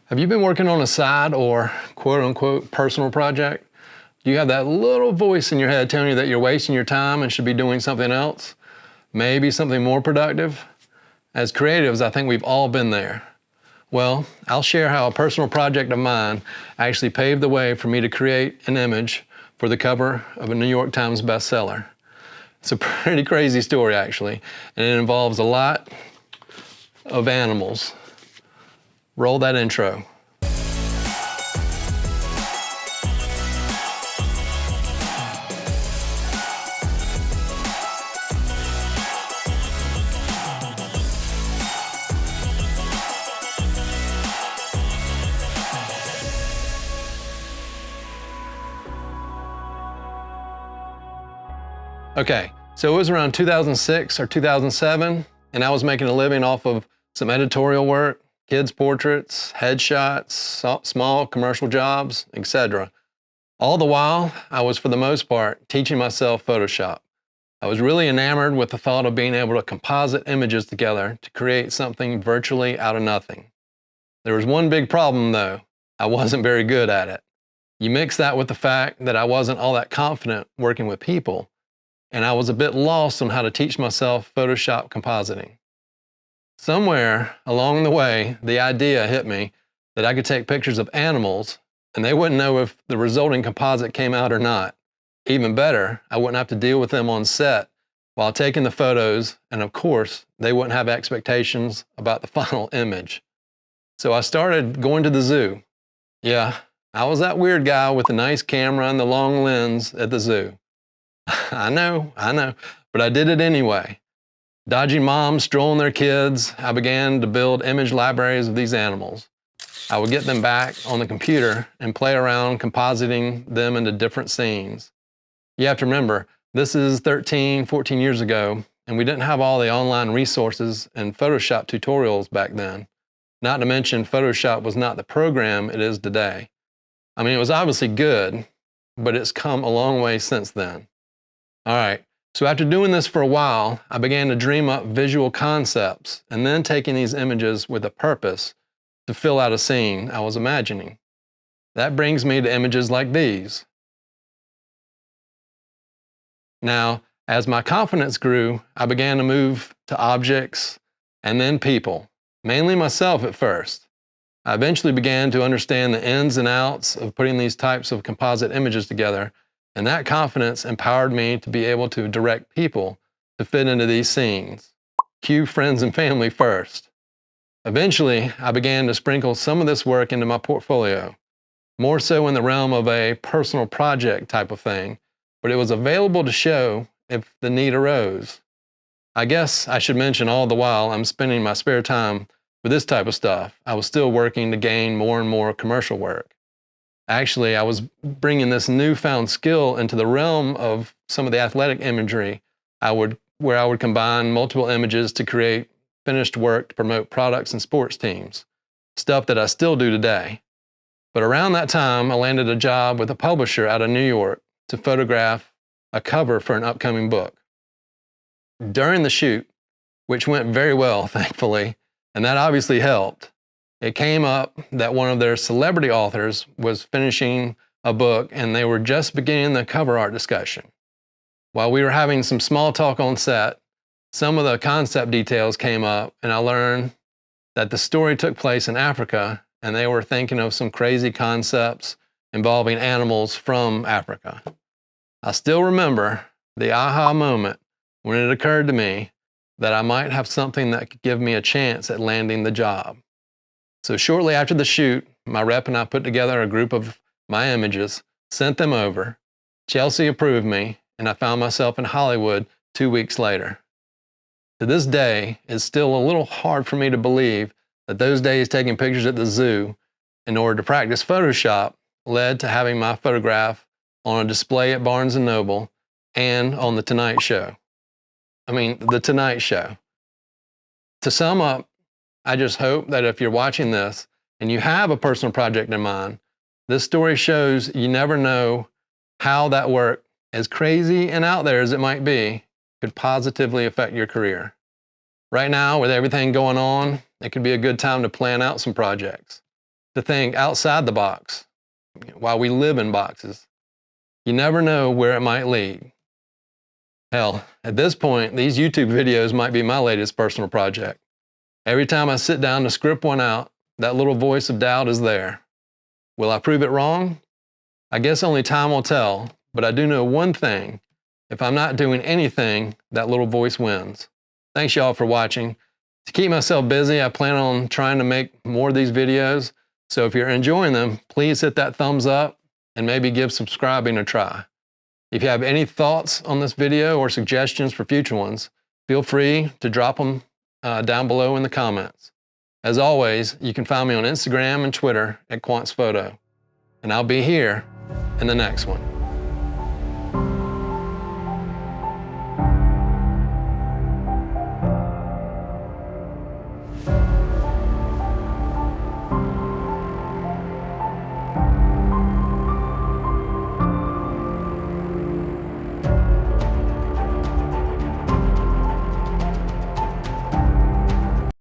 Have you been working on a side or quote unquote personal project? Do you have that little voice in your head telling you that you're wasting your time and should be doing something else? Maybe something more productive? As creatives, I think we've all been there. Well, I'll share how a personal project of mine actually paved the way for me to create an image for the cover of a New York Times bestseller. It's a pretty crazy story, actually, and it involves a lot of animals. Roll that intro. Okay, so it was around 2006 or 2007, and I was making a living off of some editorial work, kids' portraits, headshots, small commercial jobs, etc. All the while, I was, for the most part, teaching myself Photoshop. I was really enamored with the thought of being able to composite images together to create something virtually out of nothing. There was one big problem, though. I wasn't very good at it. You mix that with the fact that I wasn't all that confident working with people, and I was a bit lost on how to teach myself Photoshop compositing. Somewhere along the way, the idea hit me that I could take pictures of animals and they wouldn't know if the resulting composite came out or not. Even better, I wouldn't have to deal with them on set while taking the photos, and of course, they wouldn't have expectations about the final image. So I started going to the zoo. Yeah, I was that weird guy with the nice camera and the long lens at the zoo. I know, but I did it anyway. Dodging moms strolling their kids, I began to build image libraries of these animals. I would get them back on the computer and play around compositing them into different scenes. You have to remember, this is 13, 14 years ago, and we didn't have all the online resources and Photoshop tutorials back then. Not to mention, Photoshop was not the program it is today. I mean, it was obviously good, but it's come a long way since then. All right, so after doing this for a while, I began to dream up visual concepts and then taking these images with a purpose to fill out a scene I was imagining. That brings me to images like these. Now, as my confidence grew, I began to move to objects and then people, mainly myself at first. I eventually began to understand the ins and outs of putting these types of composite images together, and that confidence empowered me to be able to direct people to fit into these scenes. Cue friends and family first. Eventually, I began to sprinkle some of this work into my portfolio, more so in the realm of a personal project type of thing, but it was available to show if the need arose. I guess I should mention all the while I'm spending my spare time with this type of stuff, I was still working to gain more and more commercial work. Actually, I was bringing this newfound skill into the realm of some of the athletic imagery where I would combine multiple images to create finished work to promote products and sports teams, stuff that I still do today. But around that time, I landed a job with a publisher out of New York to photograph a cover for an upcoming book. During the shoot, which went very well, thankfully, and that obviously helped, it came up that one of their celebrity authors was finishing a book and they were just beginning the cover art discussion. While we were having some small talk on set, some of the concept details came up and I learned that the story took place in Africa and they were thinking of some crazy concepts involving animals from Africa. I still remember the aha moment when it occurred to me that I might have something that could give me a chance at landing the job. So shortly after the shoot, my rep and I put together a group of my images, sent them over. Chelsea approved me, and I found myself in Hollywood 2 weeks later. To this day, it's still a little hard for me to believe that those days taking pictures at the zoo in order to practice Photoshop led to having my photograph on a display at Barnes & Noble and on The Tonight Show. The Tonight Show. To sum up, I just hope that if you're watching this and you have a personal project in mind, this story shows you never know how that work, as crazy and out there as it might be, could positively affect your career. Right now, with everything going on, it could be a good time to plan out some projects. to think outside the box while we live in boxes. You never know where it might lead. Hell, at this point, these YouTube videos might be my latest personal project. Every time I sit down to script one out, that little voice of doubt is there. Will I prove it wrong? I guess only time will tell, but I do know one thing. If I'm not doing anything, that little voice wins. Thanks y'all for watching. To keep myself busy, I plan on trying to make more of these videos. So if you're enjoying them, please hit that thumbs up and maybe give subscribing a try. If you have any thoughts on this video or suggestions for future ones, feel free to drop them down below in the comments. As always, you can find me on Instagram and Twitter at QuantsPhoto. And I'll be here in the next one.